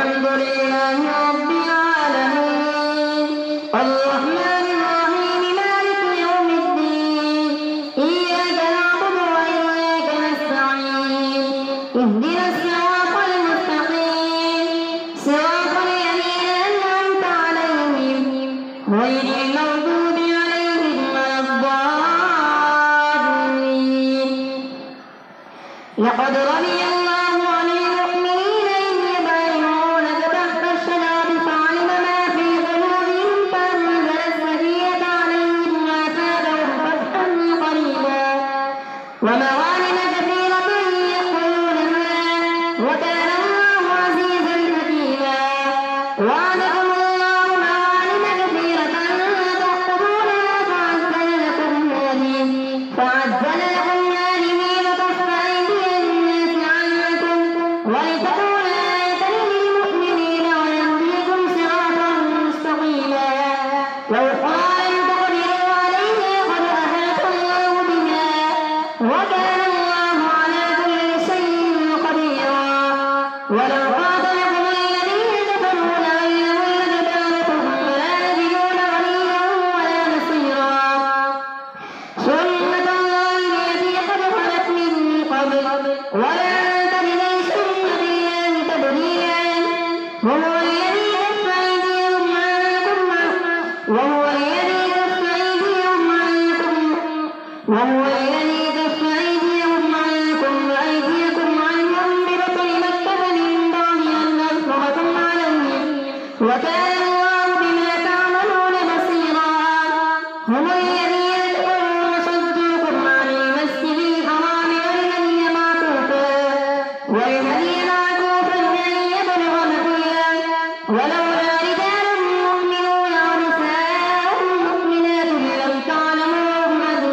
الحمد لله رب العالمين الرحمن الرحيم مالك يوم الدين إياك نعبد وإياك نستعين اهدنا الصراط المستقيم صراط الذين أنعمت عليهم غير المغضوب عليهم ولا الضالين. لقد رضي الله عن المؤمنين إذ يبايعونك تحت الشجرة فعلم ما في قلوبهم فأنزل السكينة عليهم وأثابهم فتحا قريبا ومغانم كثيرة يأخذونها وكان الله عزيزا حكيما. وعدكم الله مغانم كثيرة تأخذونها فعجل لكم هذه وكف أيدي الناس عنكم ولتكون آية للمؤمنين ويهديكم صراطا مستقيما. وأخرى لم تقدروا عليها قد أحاط الله بها وكان الله على كل شيء قديرا. ولو قاتلكم الذين كفروا لغيروا لكتابكم ولا يجدون وليا ولا نصيرا. سنة الله التي قد خلت من قبل ولا تجد لسنة الله تبديلا. هو الذي كف أيديهم عنكم وأيديكم عنهم ببطن مكة من بعد أن أظفركم عليهم وكان الله بما تعملون بصيرا. هم الذين كفروا وصدوكم عن المسجد الحرام والهدي معكوفا أن يبلغ محله ولولا رجال مؤمنون ونساء مؤمنات لم تعلموهم أن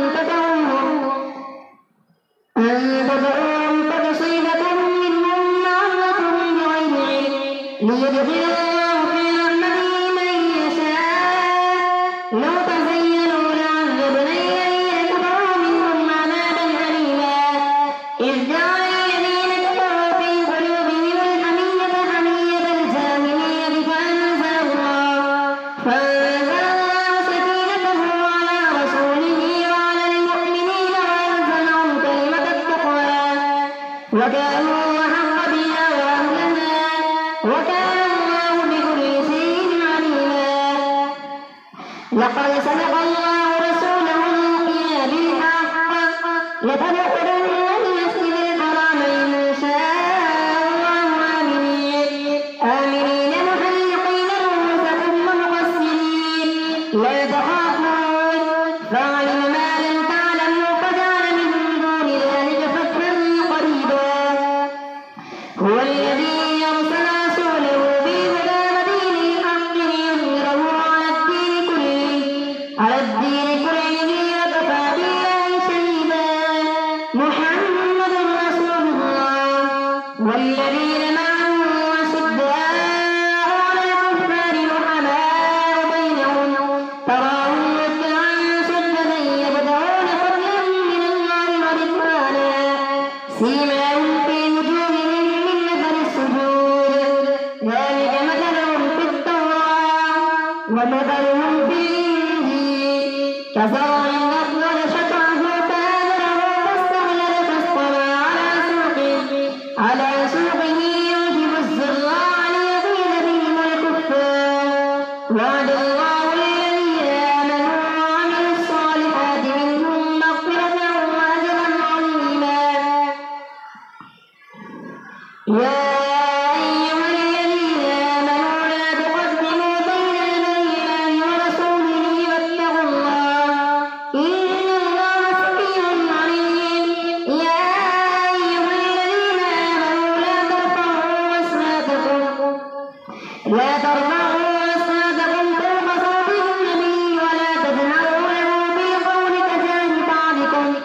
تطؤوهم فتصيبكم منهم معرة بغير علم ليدخل الله في رحمته من يشاء. لو تزينوا لعذبنا الذين كفروا منهم عذابا أليما. إذ جعل الذين كفروا في قلوبهم الحمية حمية الجاهلية فأنزل الله سكينته على رسوله وعلى المؤمنين وأنزلهم كلمة التقوى وكانوا أحق بها وأهلها وكان الله بكل شيء عليما. لقد صدق الله رسوله الرؤيا بالحق لتدخلن المسجد الحرام إن شاء الله آمنين محلقين رؤوسكم ومقصرين لا تخافون فعلم ما لم تعلموا فجعل من دون ذلك فتحا قريبا. هو الذي أرسل رسوله بالهدى ودين الحق ليظهره على الدين كله وكفى بالله شهيدا. محمد رسول الله والذين معه أشداء على الكفار رحماء بينهم تراهم ركعا سجدا يبتغون فضلا من الله ورضوانا سيماهم في وجوههم من أثر السجود ذلك مثلهم في التوراة ومثلهم في الإنجيل كزرع أخرج شطأه فآزره فاستغلظ فاستوى على سوقه يعجب الزراع ليغيظ بهم الكفار. وعد الله الذين آمنوا وعملوا الصالحات منهم مغفرة وأجرا عظيما. يا أيها الذين آمنوا لا تقدموا بين يدي الله ورسوله واتقوا الله إن الله سميع عليم. يا أيها الذين آمنوا لا ترفعوا أصواتكم فوق صوت النبي ولا تجهروا له بالقول كجهر بعضكم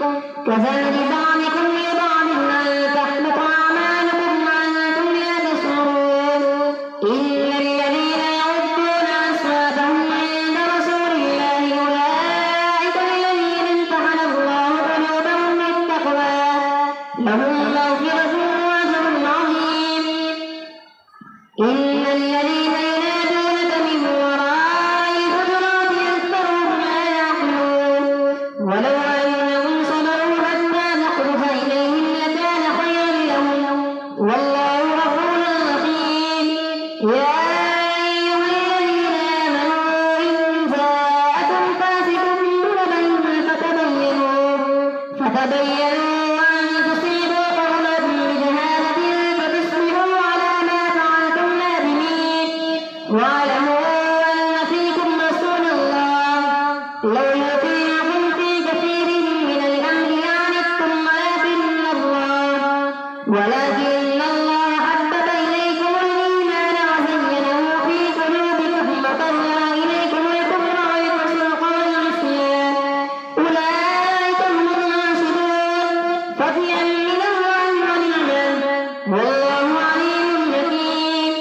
لبعض أن تحبط أعمالكم وأنتم لا تشعرون. إن الذين يغضون أصواتهم عند رسول الله أولئك الذين امتحن الله قلوبهم للتقوى لهم مغفرة وأجر عظيم. تبينوا أن تصيبوا قوما بجهالة فتصبحوا على ما فعلتم نادمين واعلموا أن فيكم رسول الله لو يطيعكم في كثير من الأمر لعنتم ولكن الله حبب إليكم الإيمان وزينه في قلوبكم وكره إليكم الكفر والفسوق والعصيان أولئك هم الراشدون فضلا من الله ونعما والله عليم حكيم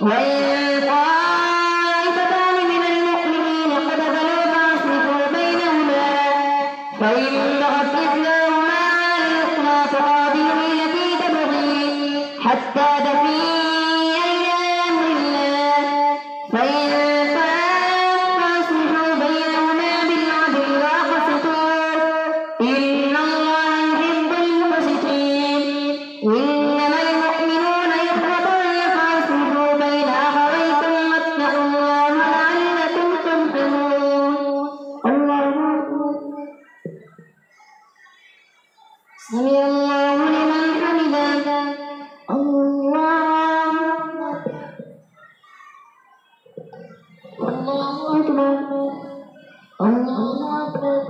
وإن طائفتان من المؤمنين اقتتلوا فأصلحوا بينهما فإن بغت إحداهما على الأخرى فقاتلوا التي تبغي حتى تفيء إلى أمر الله فإن فاءت فأصلحوا بينهما بالعدل وأقسطوا إن الله يحب المقسطين إنما المؤمنون إخوة فأصلحوا بين أخويكم واتقوا الله لعلكم ترحمون الله أكبر سمع الله لمن حمده الله أكبر الله أكبر الله أكبر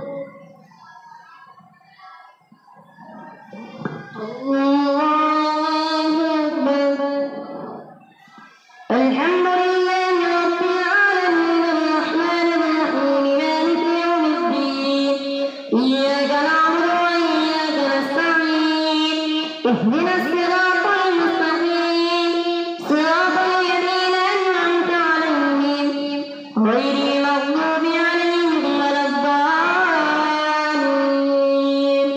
الحمد لله رب العالمين الرحمن الرحيم مالك يوم الدين إياك نعبد وإياك نستعين اهدنا الصراط المستقيم صراط الذين أنعمت عليهم غير المغضوب عليهم ولا الضالين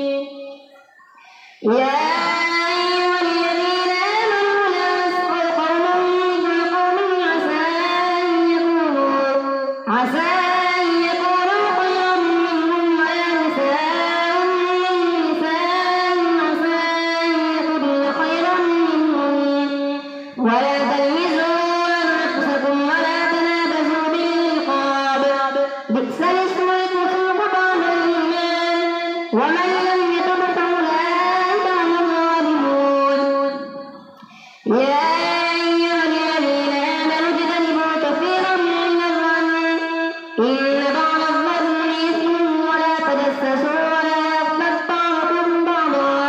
يا أيها الذين آمنوا لا يسخر قوم من قوم عسى أن يكونوا خيرا منهم ولا نساء من نساء عسى أن يكن خيرا منهم ولا تلمزوا أنفسكم ولا تنابزوا بالألقاب بئس الاسم الفسوق بعد الإيمان ومن لم يتب فأولئك هم الظالمون يا أيها الذين آمنوا اجتنبوا كثيرا من الظن إن بعض الظن إثم ولا تجسسوا ولا يغتب بعضكم بعضا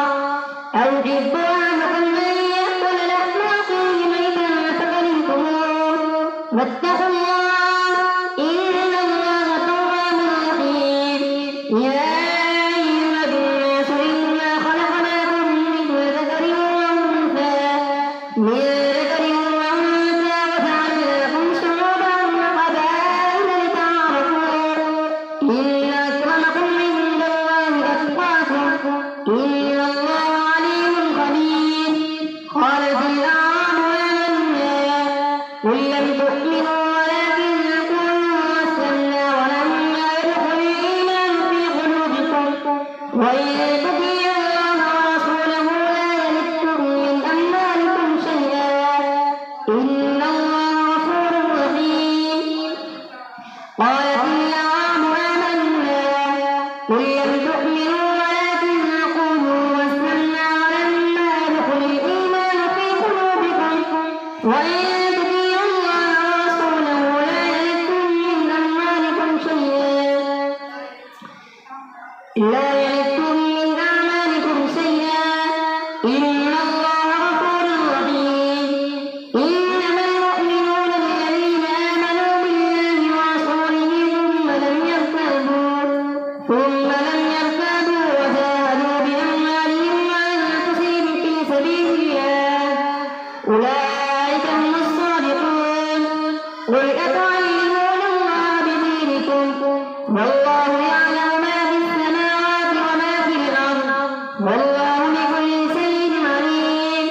أيحب أحدكم أن يأكل لحم أخيه ميتا فكرهتموه واتقوا الله إن الله تواب رحيم يا أيها الناس إنا خلقناكم من ذكر وأنثى وجعلناكم شعوبا وقبائل لتعارفوا إن أكرمكم عند الله أتقاكم إن الله عليم خبير قالت الأعراب آمنا قل لم تؤمنوا ولكن قولوا أسلمنا ولما يدخل الإيمان في قلوبكم وإن تطيعوا الله ورسوله لا يلدكم من أموالكم شيئا إن الله غفور رحيم قالت الأعراب آمنا قل لم تؤمنوا ولكن قولوا أسلمنا ولما يدخل الإيمان في قلوبكم وإن تطيعوا الله ورسوله لا يلدكم من أموالكم شيئا إن الله غفور رحيم إنما المؤمنون الذين آمنوا بالله ورسوله ثم لم يرتابوا وجاهدوا بأموالهم وأنفسهم في سبيل الله أولئك هم الصادقون قل أتعلمون الله بدينكم والله يعلم ما في السماوات وما في الأرض والله بكل شيء عليم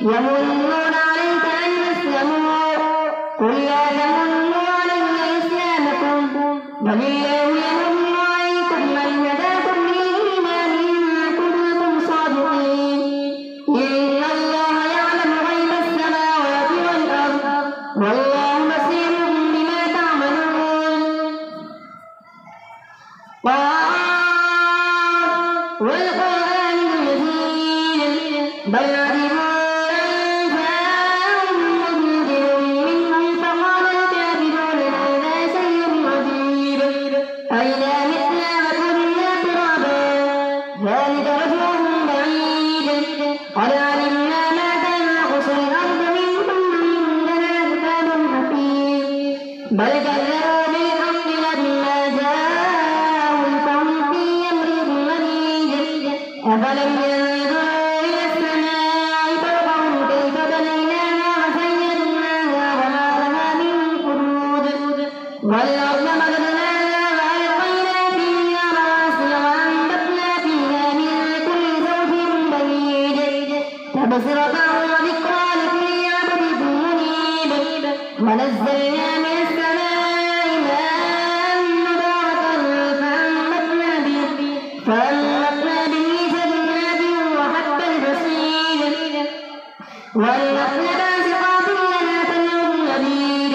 يمنون عليك أن أسلموا قل لا تمنوا علي إسلامكم بل الله يمن عليكم أن هداكم للإيمان إن كنتم صادقين إن الله يعلم غيب السماوات والأرض والله بصير بما تعملون والقرآن المجيد بل عجبوا أن جاءهم منذر منهم فقال الكافرون هذا شيء عجيب أئذا متنا وكنا ترابا ذلك رجع بعيد قد علمنا ما تنقص الأرض منهم وعندنا كتاب حفيظ بل كذبوا بالحق لما جاءهم فهم في أمر مريج أفلم ينظروا إلى السماء فوقهم كيف بنيناها وزيناها وما لها من فروج والأرض مددناها وألقينا فيها رواسي وأنبتنا فيها من كل زوج بهيج تبصرة وذكرى لكل عبد منيب ونزلنا من السماء ماء مباركا فأنبتنا به جنات وحب الحصيد والنخل باسقات لها طلع نضيد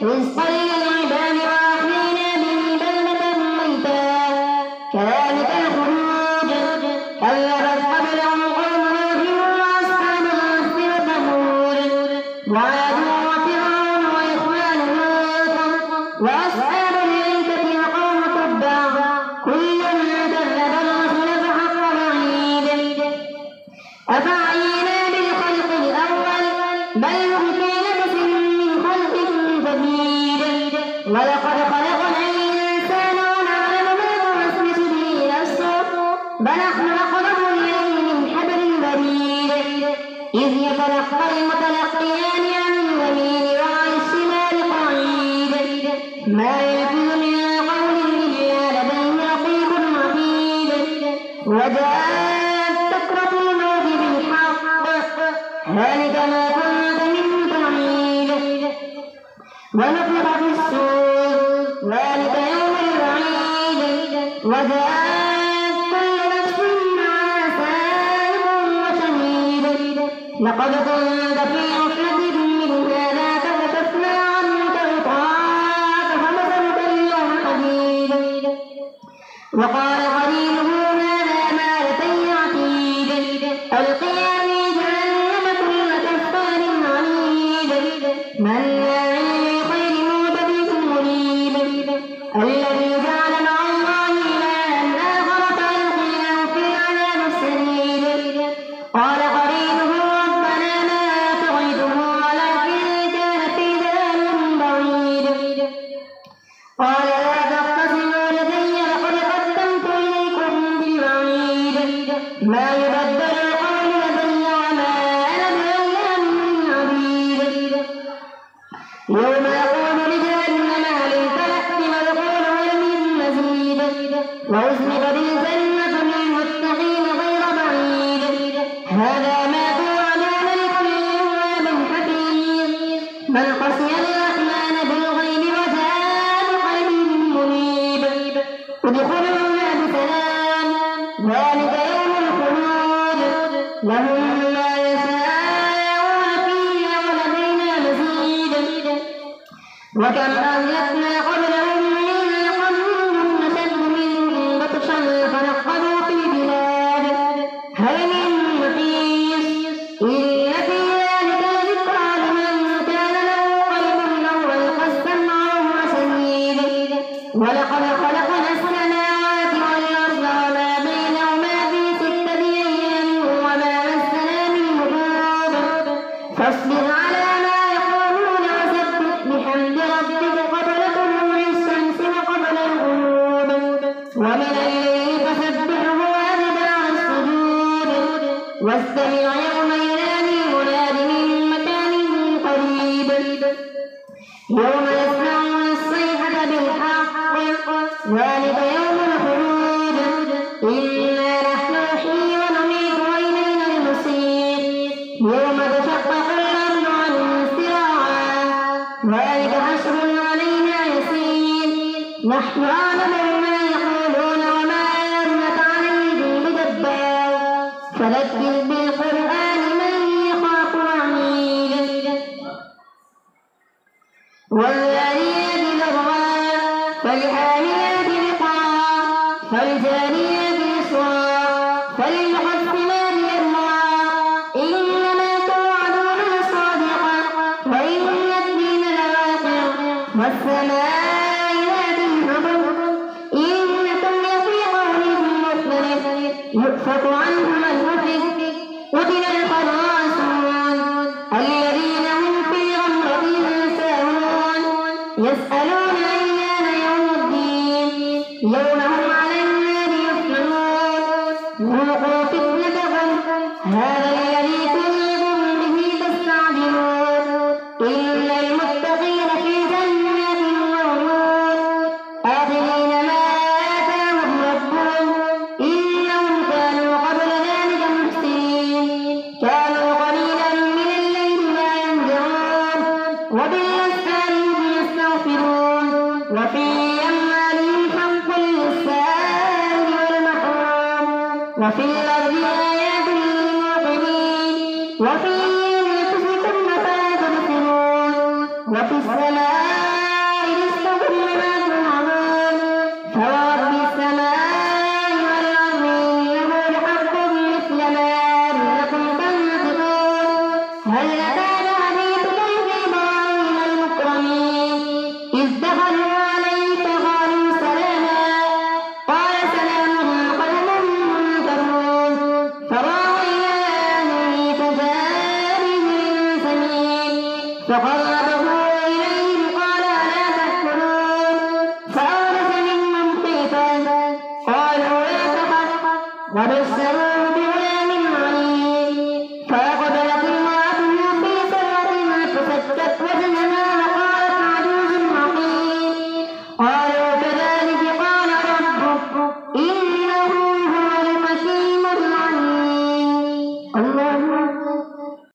رزقا للعباد وأحيينا به بلدة ميتا كذلك الخروج كذبت قبلهم قوم نوح وأصحاب الرس وثمود وعاد وفرعون وإخوان لوط وأصحاب الأيكة وقوم تبع كل كذب الرسل فحق وعيد أفعينا بالخلق الأول بل هم في لبس من خلق جديد ولقد خلقنا الإنسان ونعلم ما توسوس به نفسه فنحن أقرب إليه من حبل الوريد إذ يتلقى المتلقيان عن اليمين وعن الشمال قعيد ما يلفظ من قول إلا لديه رقيب عتيد وجاءت سكرة الموت بالحق ذلك ما كنت منه تعيد ونفخ في الصور ذلك يوم الوعيد وجاءت كل نفس معها سائق وشهيد لقد كنت في غفلة من هذا فكشفنا عنك غطاءك فبصرك اليوم حديد وقال قرينه هذا ما لدي عتيد ألقيا في جهنم كل كفار عنيد مناع للخير معتد مريب الذي جعل مع الله إلها آخر فألقياه في العذاب السعير قال قرينه ربنا ما أطغيته ولكن كان في ضلال بعيد قال لا تختصموا لدي لقد قدمت إليكم بالوعيد ما يبدل القول لدي وما أنا بظلام للعبيد يوم يقول لجهنم هل امتلأت ويقول هل من مزيد وأزلفت الجنة للمتقين غير بعيد هذا ما توعدون لكل أواب حفيظ من خشي الرحمن بالغيب وجاء بقلب منيب ادخلوها بسلام ذلك يوم الخلود لهم ما يشاءون فيها ولدينا مزيد وكم أهلكنا قبلهم من قرن نشد منهم بطشا فنقبوا في البلاد هل من محيص إن في ذلك لذكرى لمن كان له قلب أو ألقى السمع وهو شهيد ولقد خلقنا السماوات والأرض وما بينهما في 6 أيام وما مسنا من لغوب فاصبر على ما يقولون وسبح بحمد ربك قبل طلوع الشمس وقبل الغروب ومن الليل فسبحه وأدبار السجود واستمع يوم ينادي المناد من مكان قريب يوم يسمعون الصيحة بالحق ذلك يوم الخلود إنا نحن نحيي ونميت وإلينا المصير يوم تشقق الأرض عنهم سراعا ذلك حشر علينا يسير نحن أعلم بما يقولون وما أنت عليهم بجبار فذكر بالقرآن من يخاف وعيد والذاريات ذروا فالحاملات وقرا فالجاريات يسرا فالمقسمات أمرا إنما توعدون لصادق وإن الدين لواقع والسماء ذات الحبك إنكم لفي قول مختلف يؤفك عنه من أفك قتل الخراصون الذين هم في غمرة ساهون يسألون أيان يوم الدين يوم هم على النار يفتنون ذوقوا فتنتكم هذا الذي كنتم به تستعجلون إن المتقين في جنات وعيون آخذين ما آتاهم ربهم إنهم كانوا قبل ذلك محسنين كانوا قليلا من الليل ما يهجعون وبالأسحار هم يستغفرون وفي أموالهم حق للسائل والمحروم وفي الأرض آيات للموقنين وفي أنفسكم أفلا تبصرون وفي السماء رزقكم وما توعدون فورب السماء والأرض إنه لحق مثل ما أنكم تنطقون هل أتاك حديث ضيف إبراهيم المكرمين إذ دخلوا عليه فقالوا سلاما قال سلام قوم منكرون فراغ إلى أهله فجاء بعجل سمين فقال